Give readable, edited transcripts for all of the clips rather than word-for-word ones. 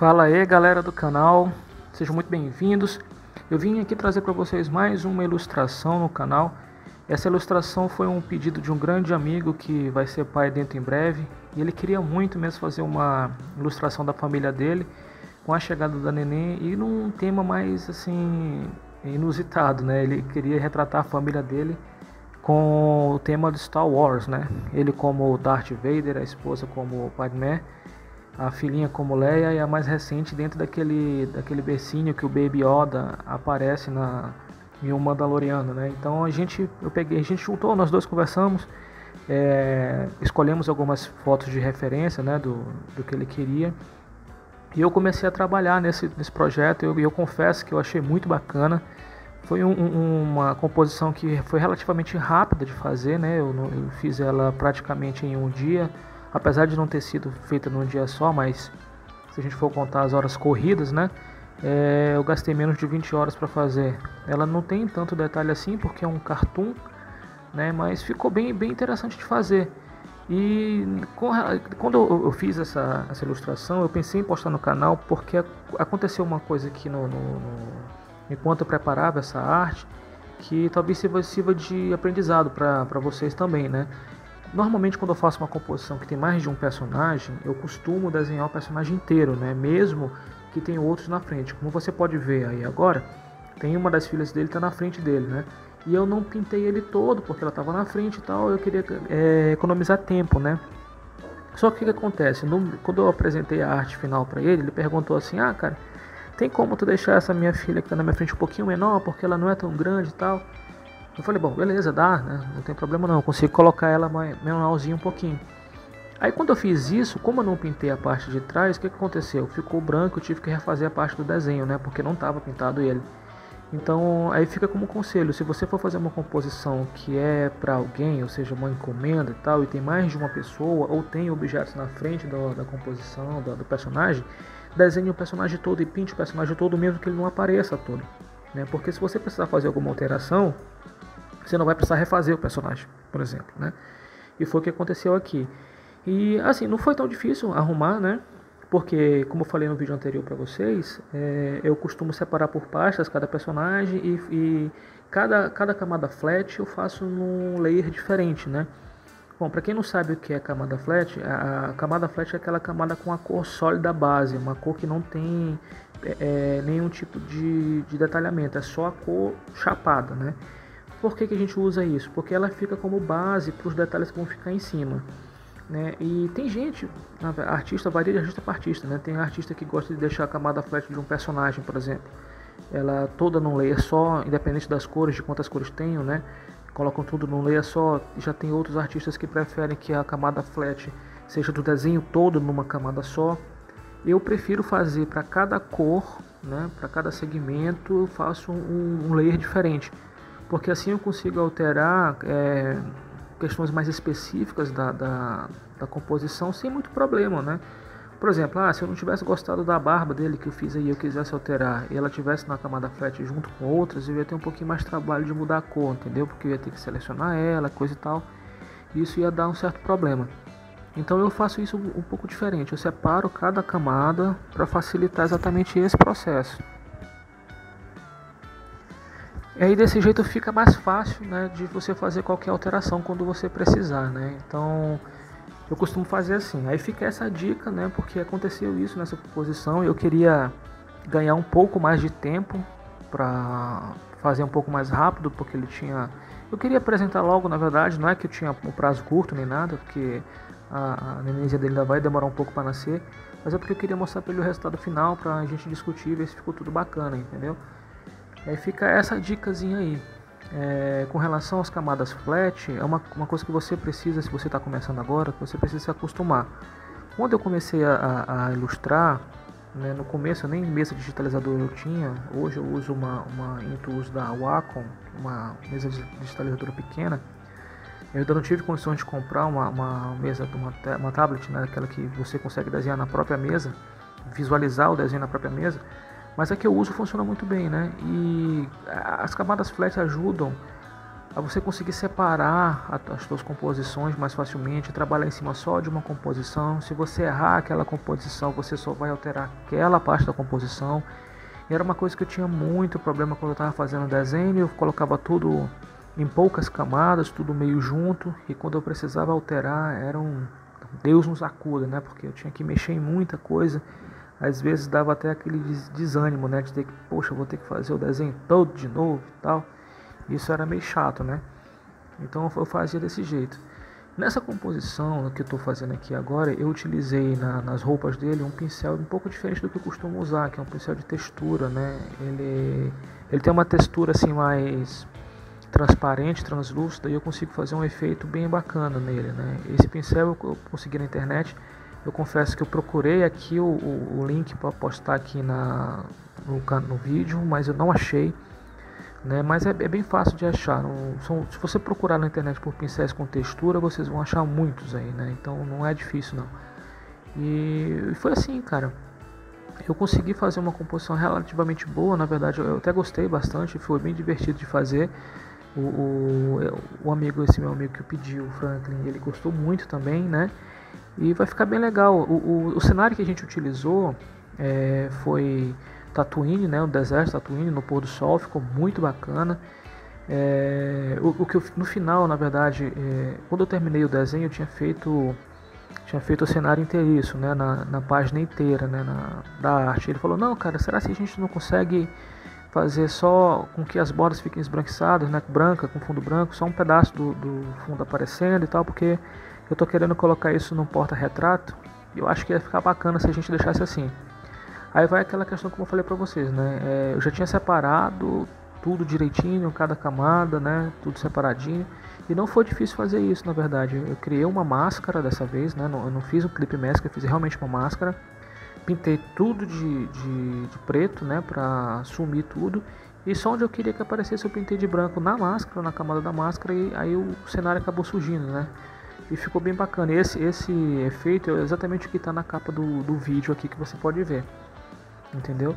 Fala aí, galera do canal, sejam muito bem-vindos. Eu vim aqui trazer para vocês mais uma ilustração no canal. Essa ilustração foi um pedido de um grande amigo que vai ser pai dentro em breve, e ele queria muito mesmo fazer uma ilustração da família dele com a chegada da neném e num tema mais assim inusitado, né? Ele queria retratar a família dele com o tema de Star Wars, né? Ele como Darth Vader, a esposa como Padmé, a filhinha como Leia e a mais recente dentro daquele bercinho que o Baby Yoda aparece em um Mandaloriano, né? Então a gente juntou, nós dois conversamos, escolhemos algumas fotos de referência, né, do que ele queria, e eu comecei a trabalhar nesse projeto. Eu confesso que eu achei muito bacana. Foi uma composição que foi relativamente rápida de fazer, né? Eu fiz ela praticamente em um dia, apesar de não ter sido feita num dia só, mas se a gente for contar as horas corridas, né? Eu gastei menos de 20 horas para fazer. Ela não tem tanto detalhe assim, porque é um cartoon, né? Mas ficou bem enteressante de fazer. E quando eu fiz essa ilustração, eu pensei em postar no canal, porque aconteceu uma coisa aqui enquanto eu preparava essa arte, que talvez sirva de aprendizado para vocês também, né? Normalmente quando eu faço uma composição que tem mais de um personagem, eu costumo desenhar o personagem inteiro, né? Mesmo que tenha outros na frente. Como você pode ver aí agora, tem uma das filhas dele que está na frente dele, né? E eu não pintei ele todo, porque ela estava na frente e tal, eu queria economizar tempo, né? Só que o que acontece? Quando eu apresentei a arte final para ele, ele perguntou assim: ah, cara, tem como tu deixar essa minha filha que está na minha frente um pouquinho menor, porque ela não é tão grande e tal? Eu falei, bom, beleza, dá, né? Não tem problema não, eu consigo colocar ela menorzinho um pouquinho. Aí quando eu fiz isso, como eu não pintei a parte de trás, o que aconteceu? Ficou branco, eu tive que refazer a parte do desenho, né? Porque não estava pintado ele. Então aí fica como conselho: se você for fazer uma composição que é para alguém, ou seja, uma encomenda e tal, e tem mais de uma pessoa, ou tem objetos na frente da composição, do personagem, desenhe o personagem todo e pinte o personagem todo, mesmo que ele não apareça todo, né? Porque se você precisar fazer alguma alteração, você não vai precisar refazer o personagem, por exemplo, né? E foi o que aconteceu aqui. E assim, não foi tão difícil arrumar, né? Porque, como eu falei no vídeo anterior para vocês, eu costumo separar por pastas cada personagem, e cada camada flat eu faço num layer diferente, né? Bom, para quem não sabe o que é camada flat, a camada flat é aquela camada com a cor sólida base, uma cor que não tem nenhum tipo de detalhamento, é só a cor chapada, né? Por que a gente usa isso? Porque ela fica como base para os detalhes que vão ficar em cima, né? E tem gente, artista varia de artista para artista, né? Tem artista que gosta de deixar a camada flat de um personagem, por exemplo, ela toda num layer só, independente das cores, de quantas cores tenham, né? Colocam tudo num layer só. Já tem outros artistas que preferem que a camada flat seja do desenho todo numa camada só. Eu prefiro fazer para cada cor, né? Para cada segmento eu faço um layer diferente, porque assim eu consigo alterar questões mais específicas da composição sem muito problema, né? Por exemplo, se eu não tivesse gostado da barba dele que eu fiz aí, eu quisesse alterar, e ela tivesse na camada flat junto com outras, eu ia ter um pouquinho mais de trabalho de mudar a cor, entendeu? Porque eu ia ter que selecionar ela, coisa e tal, e isso ia dar um certo problema. Então eu faço isso um pouco diferente, eu separo cada camada para facilitar exatamente esse processo. E aí desse jeito fica mais fácil, né, de você fazer qualquer alteração quando você precisar, né? Então eu costumo fazer assim. Aí fica essa dica, né, porque aconteceu isso nessa composição e eu queria ganhar um pouco mais de tempo para fazer um pouco mais rápido, porque eu queria apresentar logo, na verdade, não é que eu tinha um prazo curto nem nada, porque a nenenzinha dele ainda vai demorar um pouco para nascer, mas é porque eu queria mostrar para ele o resultado final, para a gente discutir e ver se ficou tudo bacana, entendeu? Aí fica essa dicasinha aí. Com relação às camadas flat, é uma coisa que você precisa, se você está começando agora, que você precisa se acostumar. Quando eu comecei a ilustrar, né, no começo eu nem mesa digitalizador eu tinha. Hoje eu uso uma Intuos da Wacom, uma mesa digitalizadora pequena. Eu ainda não tive condições de comprar uma mesa, uma tablet, né, aquela que você consegue desenhar na própria mesa, visualizar o desenho na própria mesa. Mas a que eu uso funciona muito bem, né? E as camadas flat ajudam a você conseguir separar as suas composições mais facilmente, trabalhar em cima só de uma composição. Se você errar aquela composição, você só vai alterar aquela parte da composição. E era uma coisa que eu tinha muito problema quando eu estava fazendo desenho. Eu colocava tudo em poucas camadas, tudo meio junto, e quando eu precisava alterar era um Deus nos acuda, né? Porque eu tinha que mexer em muita coisa. Às vezes dava até aquele desânimo, né? De ter que, poxa, eu vou ter que fazer o desenho todo de novo e tal. Isso era meio chato, né? Então eu fazia desse jeito. Nessa composição que eu estou fazendo aqui agora, eu utilizei nas roupas dele um pincel um pouco diferente do que eu costumo usar, que é um pincel de textura, né? Ele tem uma textura assim mais transparente, translúcida, e eu consigo fazer um efeito bem bacana nele, né? Esse pincel eu consegui na internet. Eu confesso que eu procurei aqui o link para postar aqui no vídeo, mas eu não achei. Né, mas é bem fácil de achar. Se você procurar na internet por pincéis com textura, vocês vão achar muitos aí, né? Então não é difícil não. E foi assim, cara. Eu consegui fazer uma composição relativamente boa, na verdade eu até gostei bastante, foi bem divertido de fazer. Esse meu amigo que pediu, o Franklin, ele gostou muito também, né? E vai ficar bem legal. O cenário que a gente utilizou foi Tatooine, né, o deserto Tatooine no pôr do sol, ficou muito bacana. No final, na verdade, quando eu terminei o desenho, eu tinha feito o cenário inteiriço, né, na página inteira, né, da arte. Ele falou: não, cara, será que a gente não consegue fazer só com que as bordas fiquem esbranquiçadas, né, branca, com fundo branco, só um pedaço do fundo aparecendo e tal, porque eu tô querendo colocar isso num porta-retrato e eu acho que ia ficar bacana se a gente deixasse assim. Aí vai aquela questão como eu falei pra vocês, né? Eu já tinha separado tudo direitinho, cada camada, né? Tudo separadinho. E não foi difícil fazer isso, na verdade. Eu criei uma máscara dessa vez, né? Eu não fiz um clip mask, eu fiz realmente uma máscara. Pintei tudo de preto, né? Pra sumir tudo. E só onde eu queria que aparecesse eu pintei de branco na máscara, na camada da máscara. E aí o cenário acabou surgindo, né? E ficou bem bacana. Esse efeito é exatamente o que está na capa do vídeo aqui que você pode ver. Entendeu?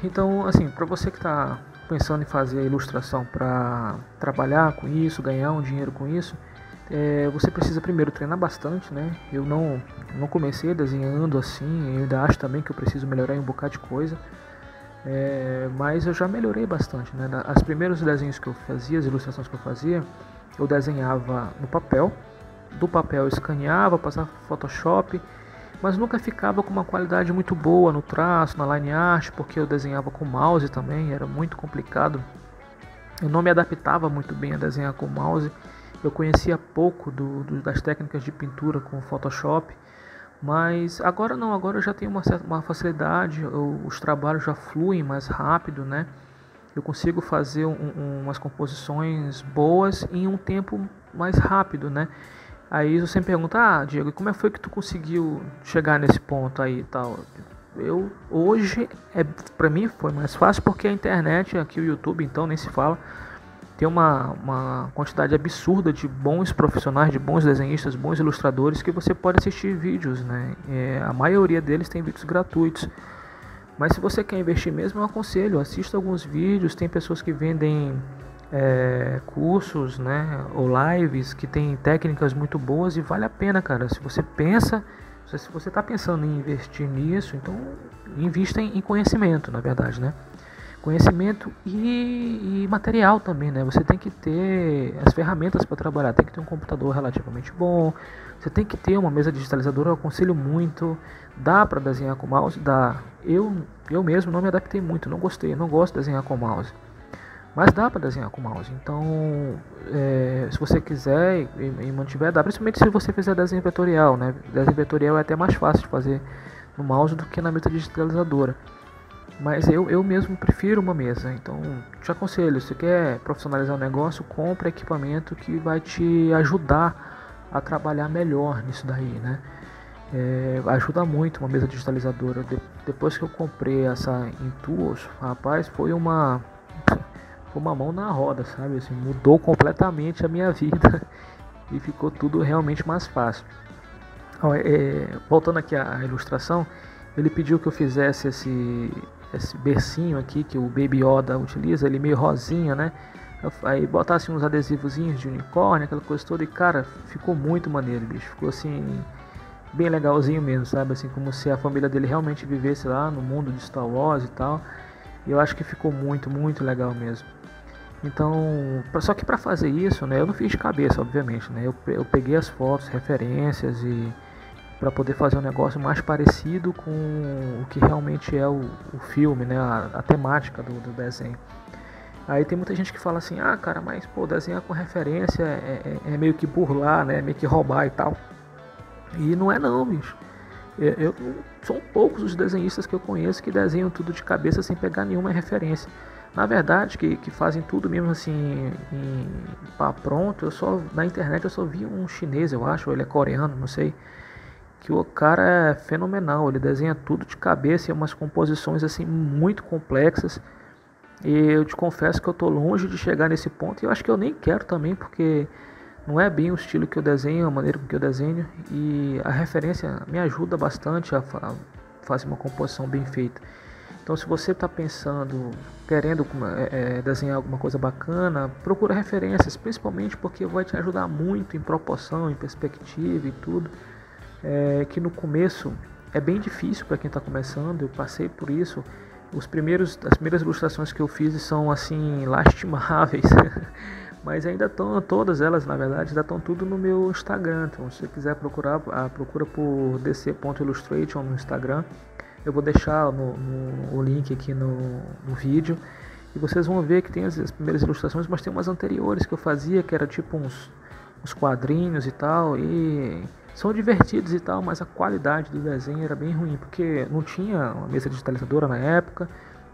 Então, assim, para você que está pensando em fazer a ilustração para trabalhar com isso, ganhar um dinheiro com isso, você precisa primeiro treinar bastante, né? Eu não comecei desenhando assim, eu ainda acho também que eu preciso melhorar em um bocado de coisa, mas eu já melhorei bastante, né? Os primeiros desenhos que eu fazia, as ilustrações que eu fazia, eu desenhava no papel, do papel eu escaneava, passava Photoshop, mas nunca ficava com uma qualidade muito boa no traço, na line art, porque eu desenhava com mouse também, era muito complicado. Eu não me adaptava muito bem a desenhar com mouse, eu conhecia pouco das técnicas de pintura com Photoshop, mas agora não, agora eu já tenho uma facilidade, os trabalhos já fluem mais rápido, né? Eu consigo fazer umas composições boas em um tempo mais rápido, né? Aí você me pergunta: Diego, como é que foi que tu conseguiu chegar nesse ponto aí e tal? Hoje, pra mim foi mais fácil porque a internet, aqui o YouTube, então nem se fala, tem uma quantidade absurda de bons profissionais, de bons desenhistas, bons ilustradores que você pode assistir vídeos, né? A maioria deles tem vídeos gratuitos. Mas se você quer investir mesmo, eu aconselho, assista alguns vídeos, tem pessoas que vendem cursos, né, ou lives que tem técnicas muito boas e vale a pena, cara. Se você está pensando em investir nisso, então invista em conhecimento, na verdade, né? Conhecimento e material também, né? Você tem que ter as ferramentas para trabalhar, tem que ter um computador relativamente bom, você tem que ter uma mesa digitalizadora, eu aconselho muito. Dá para desenhar com mouse? Dá. Eu mesmo não me adaptei muito, não gostei, não gosto de desenhar com mouse. Mas dá para desenhar com mouse, então se você quiser e mantiver, dá, principalmente se você fizer desenho vetorial, né? Desenho vetorial é até mais fácil de fazer no mouse do que na mesa digitalizadora. Mas eu mesmo prefiro uma mesa, então te aconselho, se você quer profissionalizar o negócio, compre equipamento que vai te ajudar a trabalhar melhor nisso daí, né? Ajuda muito uma mesa digitalizadora. Depois que eu comprei essa Intuos, rapaz, foi uma mão na roda, sabe? Assim, mudou completamente a minha vida e ficou tudo realmente mais fácil. Voltando aqui à ilustração, ele pediu que eu fizesse esse bercinho aqui que o Baby Yoda utiliza, ele meio rosinha, né? Aí botasse uns adesivozinhos de unicórnio, aquela coisa toda, e cara, ficou muito maneiro, bicho. Ficou assim, bem legalzinho mesmo, sabe? Assim, como se a família dele realmente vivesse lá no mundo de Star Wars e tal. E eu acho que ficou muito, muito legal mesmo. Então, só que para fazer isso, né, eu não fiz de cabeça, obviamente, né? Eu peguei as fotos, referências e para poder fazer um negócio mais parecido com o que realmente é o filme, né? A temática do desenho. Aí tem muita gente que fala assim, ah cara, mas pô, desenhar com referência é meio que burlar, né? Meio que roubar e tal. E não é não, bicho. São poucos os desenhistas que eu conheço que desenham tudo de cabeça sem pegar nenhuma referência. Na verdade, que fazem tudo mesmo assim pá, pronto. Na internet eu só vi um chinês, eu acho, ou ele é coreano, não sei. Que o cara é fenomenal, ele desenha tudo de cabeça e umas composições assim muito complexas. E eu te confesso que eu tô longe de chegar nesse ponto e eu acho que eu nem quero também, porque não é bem o estilo que eu desenho, a maneira com que eu desenho, e a referência me ajuda bastante a fazer uma composição bem feita. Então se você está pensando, querendo desenhar alguma coisa bacana, procura referências, principalmente porque vai te ajudar muito em proporção, em perspectiva e tudo. Que no começo é bem difícil para quem está começando, eu passei por isso. As primeiras ilustrações que eu fiz são assim lastimáveis, mas ainda estão, todas elas na verdade ainda estão tudo no meu Instagram. Então se você quiser procurar, procura por dc.illustration no Instagram. Eu vou deixar o link aqui no vídeo e vocês vão ver que tem as primeiras ilustrações, mas tem umas anteriores que eu fazia que era tipo uns quadrinhos e tal, e são divertidos e tal, mas a qualidade do desenho era bem ruim, porque não tinha uma mesa digitalizadora na época.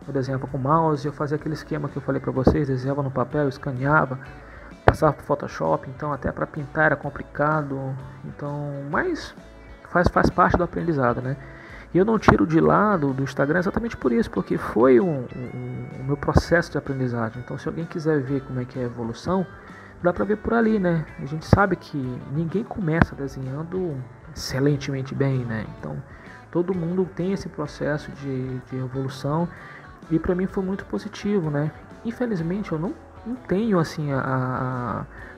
Eu desenhava com mouse, eu fazia aquele esquema que eu falei pra vocês, desenhava no papel, escaneava, passava pro Photoshop, então até para pintar era complicado. Então, mas faz parte do aprendizado, né? E eu não tiro de lado do Instagram exatamente por isso, porque foi o meu processo de aprendizagem. Então, se alguém quiser ver como é que é a evolução, dá pra ver por ali, né? A gente sabe que ninguém começa desenhando excelentemente bem, né? Então, todo mundo tem esse processo de evolução e pra mim foi muito positivo, né? Infelizmente, eu não tenho, assim,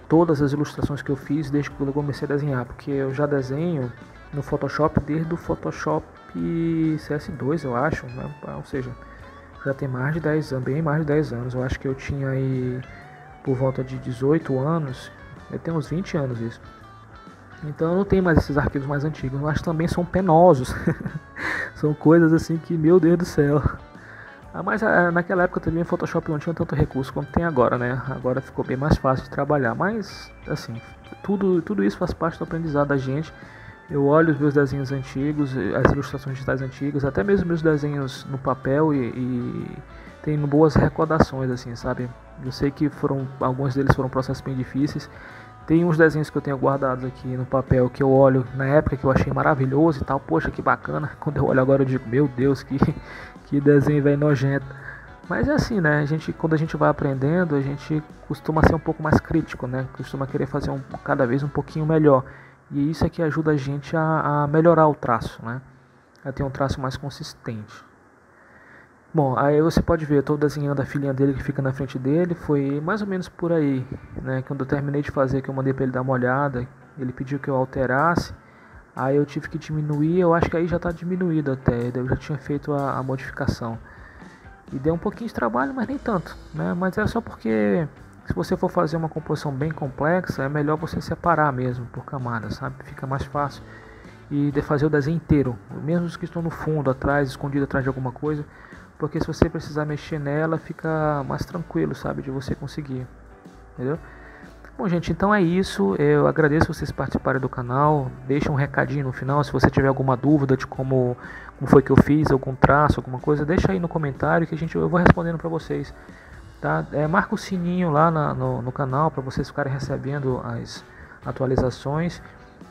todas as ilustrações que eu fiz desde que eu comecei a desenhar, porque eu já desenho no Photoshop desde o Photoshop CS2, eu acho, né? Ou seja, já tem mais de 10 anos, bem mais de 10 anos. Eu acho que eu tinha aí por volta de 18 anos, eu tenho uns 20 anos isso. Então eu não tenho mais esses arquivos mais antigos, mas também são penosos. São coisas assim que, meu Deus do céu. Mas naquela época também o Photoshop não tinha tanto recurso quanto tem agora, né? Agora ficou bem mais fácil de trabalhar, mas assim, tudo isso faz parte do aprendizado da gente. Eu olho os meus desenhos antigos, as ilustrações digitais antigas, até mesmo meus desenhos no papel e tenho boas recordações, assim, sabe? Eu sei que alguns deles foram processos bem difíceis. Tem uns desenhos que eu tenho guardados aqui no papel que eu olho na época que eu achei maravilhoso e tal. Poxa, que bacana. Quando eu olho agora eu digo, meu Deus, que desenho velho nojento. Mas é assim, né? Quando a gente vai aprendendo, a gente costuma ser um pouco mais crítico, né? Costuma querer fazer cada vez um pouquinho melhor. E isso é que ajuda a gente a melhorar o traço, né? A ter um traço mais consistente. Bom, aí você pode ver, eu estou desenhando a filhinha dele que fica na frente dele, foi mais ou menos por aí, né? Quando eu terminei de fazer, que eu mandei para ele dar uma olhada, ele pediu que eu alterasse, aí eu tive que diminuir, eu acho que aí já está diminuído até, eu já tinha feito a modificação. E deu um pouquinho de trabalho, mas nem tanto, né? Mas é só porque se você for fazer uma composição bem complexa, é melhor você separar mesmo por camadas, sabe? Fica mais fácil. E de fazer o desenho inteiro, mesmo os que estão no fundo, atrás, escondido atrás de alguma coisa, porque se você precisar mexer nela, fica mais tranquilo, sabe, de você conseguir, entendeu? Bom, gente, então é isso. Eu agradeço vocês participarem do canal. Deixa um recadinho no final, se você tiver alguma dúvida de como foi que eu fiz, algum traço, alguma coisa, deixa aí no comentário que eu vou respondendo para vocês, tá? Marca o sininho lá no canal para vocês ficarem recebendo as atualizações.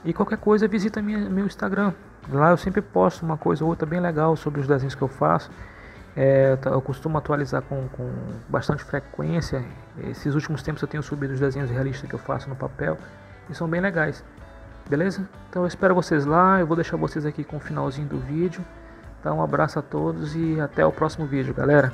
E qualquer coisa, visita meu Instagram. Lá eu sempre posto uma coisa ou outra bem legal sobre os desenhos que eu faço. Eu costumo atualizar com bastante frequência. Esses últimos tempos eu tenho subido os desenhos realistas que eu faço no papel e são bem legais, beleza? Então eu espero vocês lá, eu vou deixar vocês aqui com o finalzinho do vídeo. Então um abraço a todos e até o próximo vídeo, galera.